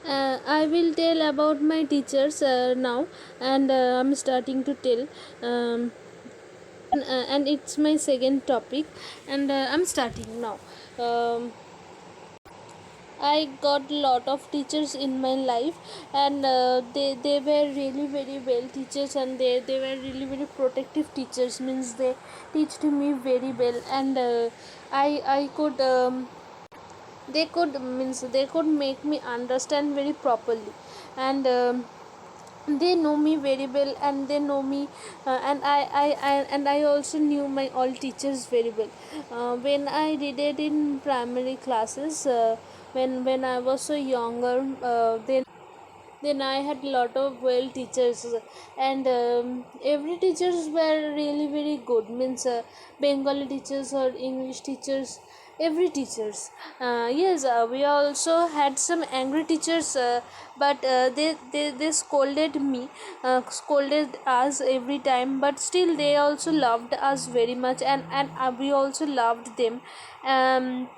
I will tell about my teachers now, and I'm starting to tell. Um, and it's my second topic, and I'm starting now. Um, I got a lot of teachers in my life, and they were really very well teachers, and they were really very protective teachers. Means they teached me very well, and I could. They could make me understand very properly, and they know me very well, and they know me, and I also knew my all teachers very well. When I did it in primary classes, when I was so younger, then I had a lot of well teachers, and every teachers were really very good. Means Bengali teachers or English teachers, every teachers. Yes, we also had some angry teachers, but they scolded me, scolded us every time. But still, they also loved us very much, and we also loved them. And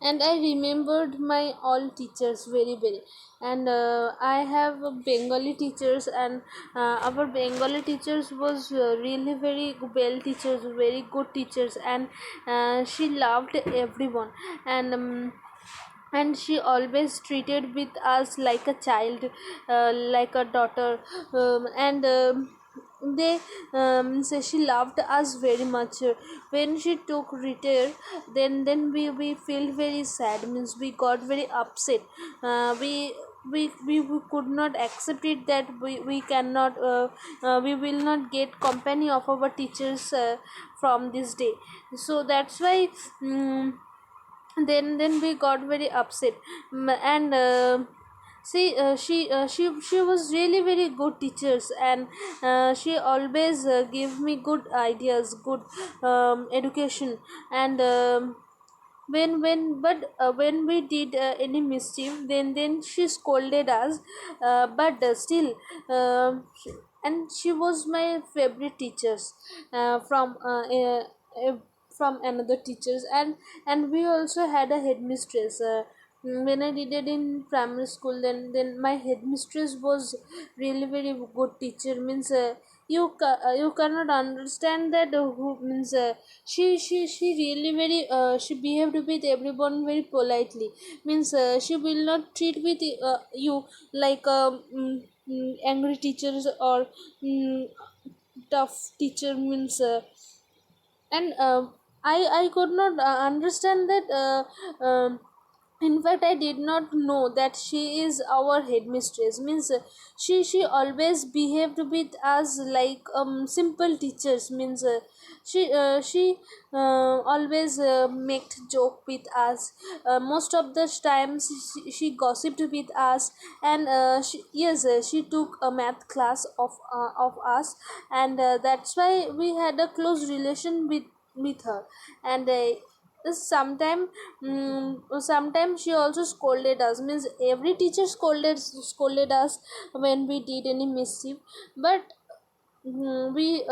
and I remembered my all teachers very very. And I have Bengali teachers, and our Bengali teachers was really very well teachers, very good teachers, and she loved everyone, and she always treated with us like a child, like a daughter, and they say she loved us very much. When she took retire, then we feel very sad. Means we got very upset. We could not accept it that we cannot, we will not get company of our teachers from this day. So that's why, then we got very upset. And see, she was really very good teachers, and she always gave me good ideas, good education. And when we did any mischief, then she scolded us, but still, and she was my favorite teachers, from another teachers. And we also had a headmistress. When I did it in primary school, then my headmistress was really very good teacher. Means you cannot understand that, who means she really very, she behaved with everyone very politely. Means she will not treat with you like angry teachers, or mm, tough teacher. Means and I could not understand that. In fact, I did not know that she is our headmistress. Means she always behaved with us like simple teachers. Means she always made joke with us. Most of the times she gossiped with us. And yes, she took a math class of us, and that's why we had a close relation with her. And sometimes she also scolded us. Means every teacher scolded us when we did any mischief. But we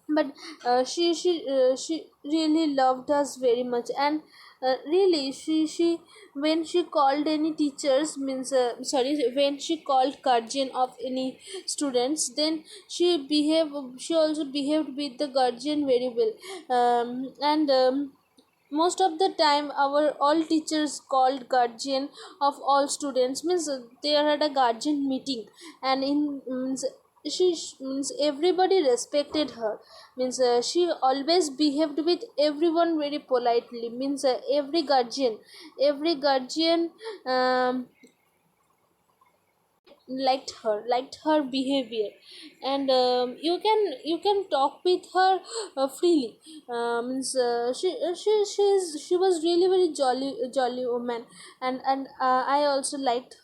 but she really loved us very much. And really, she when she called any teachers, means sorry, when she called guardian of any students, then she also behaved with the guardian very well. And most of the time our all teachers called guardian of all students. Means they had a guardian meeting, and in means everybody respected her. Means she always behaved with everyone very politely. Means every guardian um, liked her behavior. And you can talk with her freely. Means she was really very jolly woman. And I also liked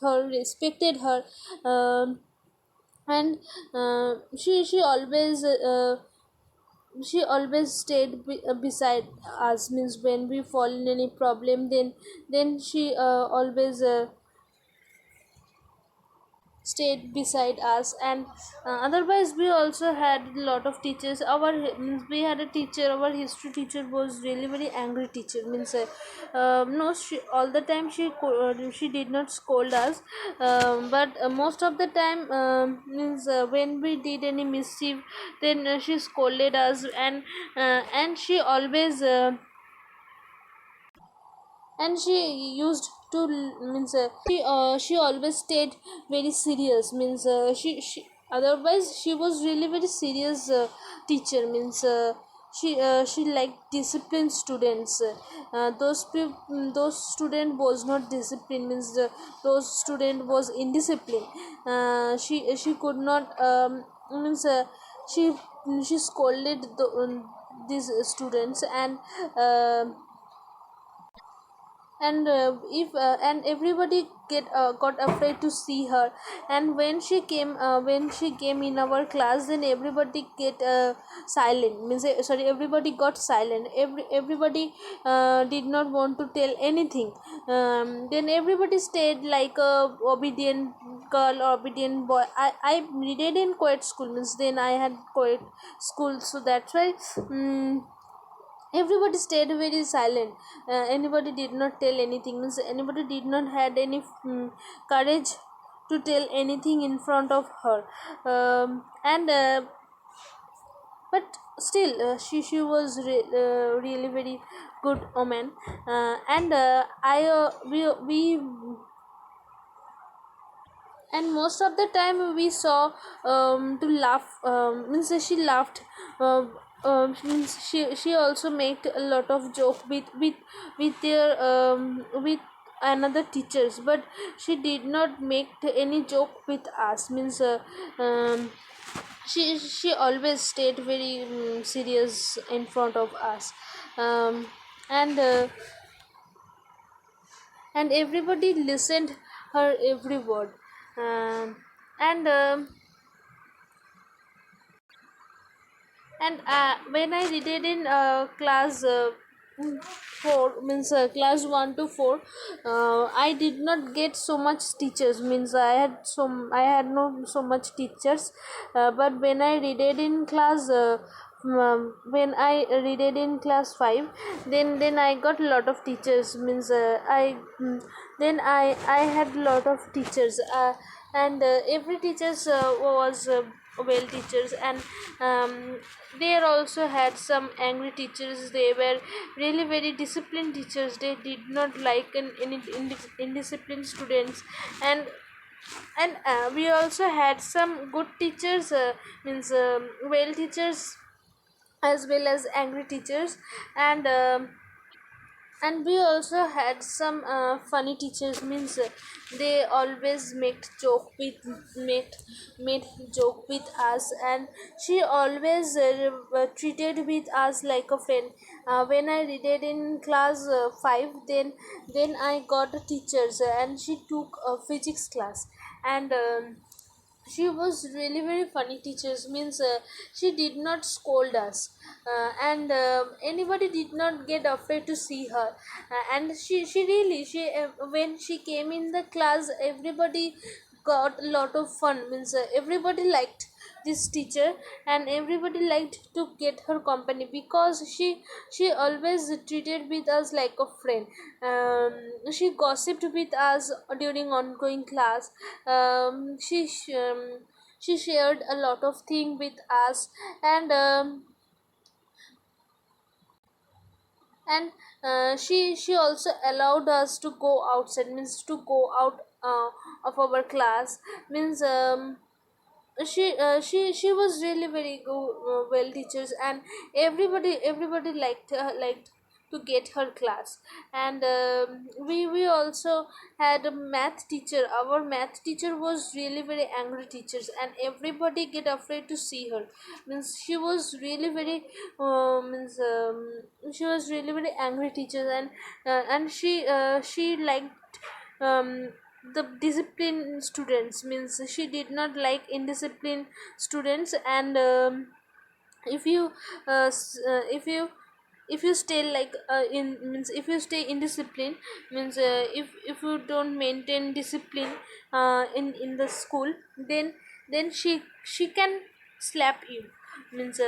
her, respected her. And she always stayed beside us. Means when we fall in any problem, then she always stayed beside us. And otherwise we also had a lot of teachers. Means we had a teacher, our history teacher was really very angry teacher. Means no, she all the time she did not scold us, but most of the time, means when we did any mischief, then she scolded us. And she always and she used to means she always stayed very serious. Means she otherwise she was really very serious teacher. Means she liked disciplined students. Those student was not disciplined. Means those student was indisciplined. She could not means she she scolded these students. And everybody got afraid to see her. And when she came in our class, then everybody get silent. Means sorry, everybody got silent. Everybody did not want to tell anything. Then everybody stayed like a obedient girl or obedient boy. I read in quiet school. Means then I had quiet school, so that's why. Everybody stayed very silent. Anybody did not tell anything. Means anybody did not had any courage to tell anything in front of her. And But still, she was really very good woman. And I And most of the time we saw to laugh. Means she laughed. Means she also made a lot of joke with their with another teachers, but she did not make any joke with us. Means she always stayed very serious in front of us. um, and and everybody listened her every word. um, and When I did it in class 4, means class 1 to 4, I did not get so much teachers. Means I had no so much teachers. But when I read it in class 5, then I got a lot of teachers. Means I then I had a lot of teachers. And every teachers was well teachers. And there also had some angry teachers. They were really very disciplined teachers. They did not like any indisciplined students. And we also had some good teachers. Means well teachers as well as angry teachers. And um, and we also had some funny teachers. Means they always made joke with us. And she always treated with us like a friend. When I read it in class 5, then I got a teachers. And she took a physics class. And she was really very funny teachers. Means she did not scold us. And Anybody did not get afraid to see her. And she really she when she came in the class, everybody got a lot of fun. Means everybody liked this teacher. And everybody liked to get her company, because she always treated with us like a friend. She gossiped with us during ongoing class. She shared a lot of things with us. And um, and uh, she also allowed us to go outside. Means to go out of our class. Means she was really very well teachers. And everybody liked to get her class. And we also had a math teacher. Our math teacher was really very angry teachers, and everybody get afraid to see her. Means she was really very angry teacher. And she liked the disciplined students. Means she did not like indisciplined students. And if you if you stay like in means if you stay indisciplined, means if you don't maintain discipline in the school, then she can slap you, means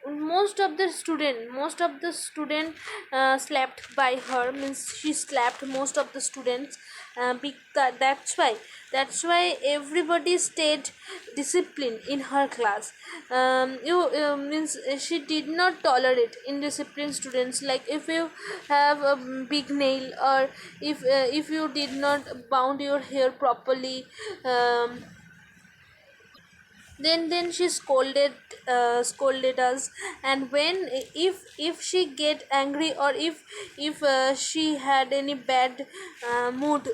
most of the student slapped by her, means she slapped most of the students. That's why everybody stayed disciplined in her class. You means she did not tolerate indisciplined students, like if you have a big nail, or if you did not bound your hair properly, then she scolded us. And when if she get angry, or if she had any bad mood,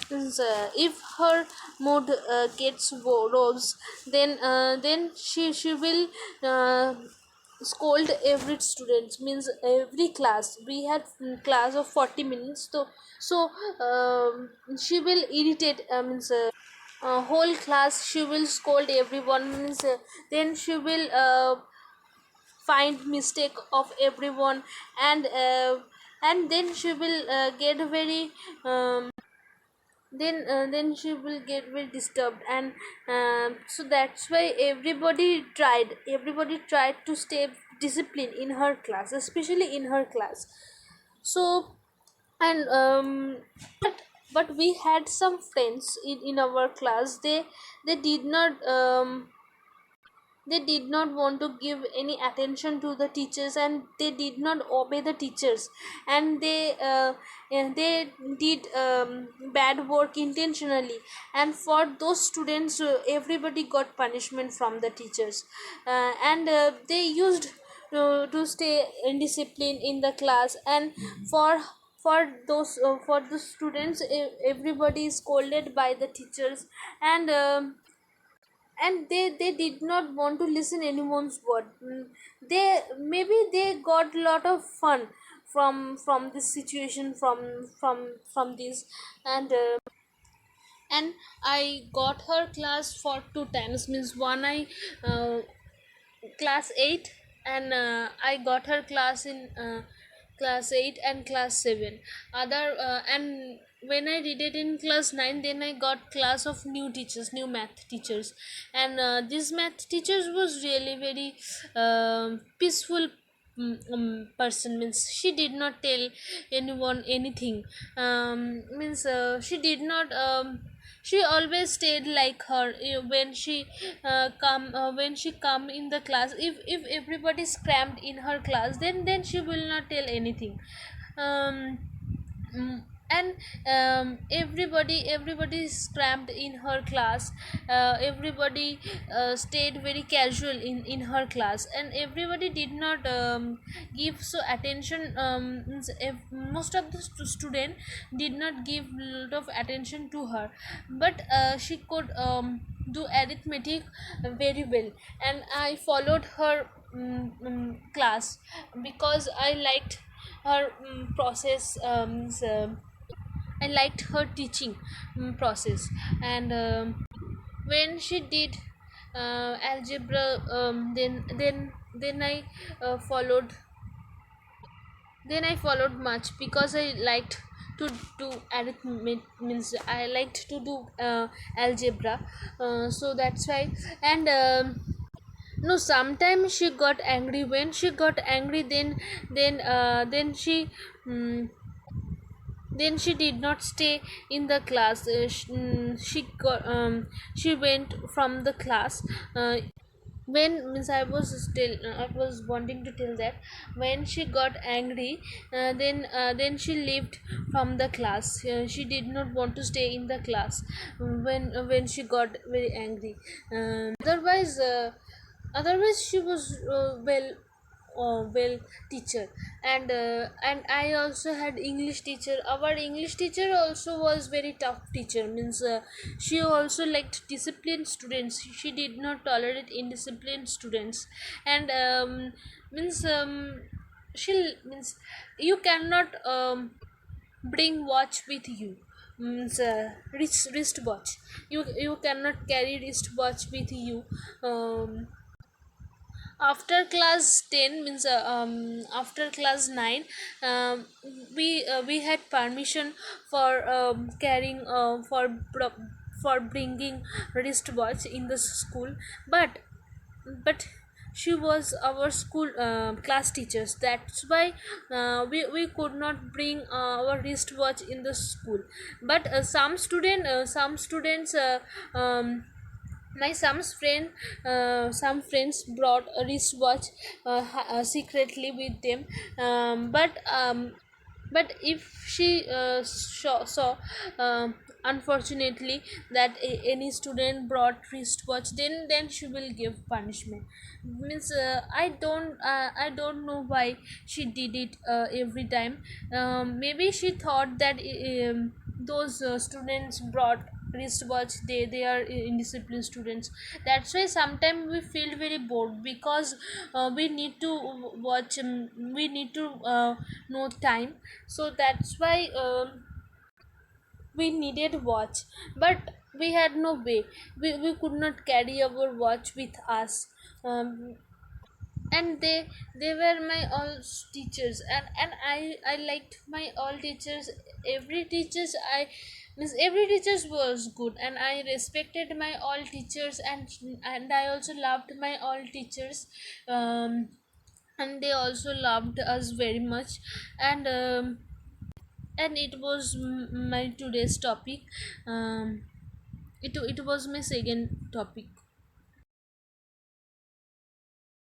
means if her mood gets rose, then she will uh, scold every student, means every class. We had class of 40 minutes, so she will irritate, means whole class she will scold everyone, means then she will find mistake of everyone, and then she will get very then she will get very disturbed. And so that's why everybody tried to stay disciplined in her class, especially in her class. So, and but we had some friends in our class. They did not they did not want to give any attention to the teachers, and they did not obey the teachers, and they did bad work intentionally. And for those students, everybody got punishment from the teachers, and they used to stay indisciplined in the class. And for for the students, everybody is scolded by the teachers. And they did not want to listen anyone's word. They maybe they got a lot of fun from this situation, from this. And uh, and I got her class for two times, means one I uh, class 8, and I got her class in class 8 and class 7. Other and when I did it in class 9, then I got class of new math teachers. And this math teachers was really very peaceful person, means she did not tell anyone anything. Means she always stayed like her. When she come in the class, if everybody is crammed in her class, then she will not tell anything. um Mm, and everybody is cramped in her class. Everybody stayed very casual in her class, and everybody did not give so attention. Means most of the student did not give lot of attention to her, but she could do arithmetic very well. And I followed her class because I liked her process. I liked her teaching process. And when she did algebra, then followed I followed much, because I liked to do arithmetic, means I liked to do algebra. So that's why. And no, sometimes she got angry. When she got angry, then she did not stay in the class. She went from the class. When means I was wanting to tell that when she got angry, then she left from the class. She did not want to stay in the class when she got very angry. Otherwise she was well teacher. And I also had English teacher. Our English teacher also was very tough teacher, means she also liked disciplined students. She did not tolerate indisciplined students. And means she means you cannot bring watch with you, means wrist watch. You cannot carry wrist watch with you. After class 10 means after class 9, um, we had permission for carrying for bringing wristwatch in the school. But but she was our school class teachers, that's why we could not bring our wristwatch in the school. But some students um, my some friends brought a wristwatch secretly with them. But if she saw unfortunately that any student brought wristwatch, then she will give punishment. Means I don't know why she did it every time. Maybe she thought that those students brought wristwatch, they are indisciplined students. That's why sometimes we feel very bored, because we need to watch, we need to know time. So that's why we needed watch. But we had no way, we could not carry our watch with us. um, and they were my all teachers, and I liked my all teachers. Every teachers I means every teachers was good, and I respected my all teachers, and I also loved my all teachers. And they also loved us very much. And um, and it was my today's topic. It was my second topic.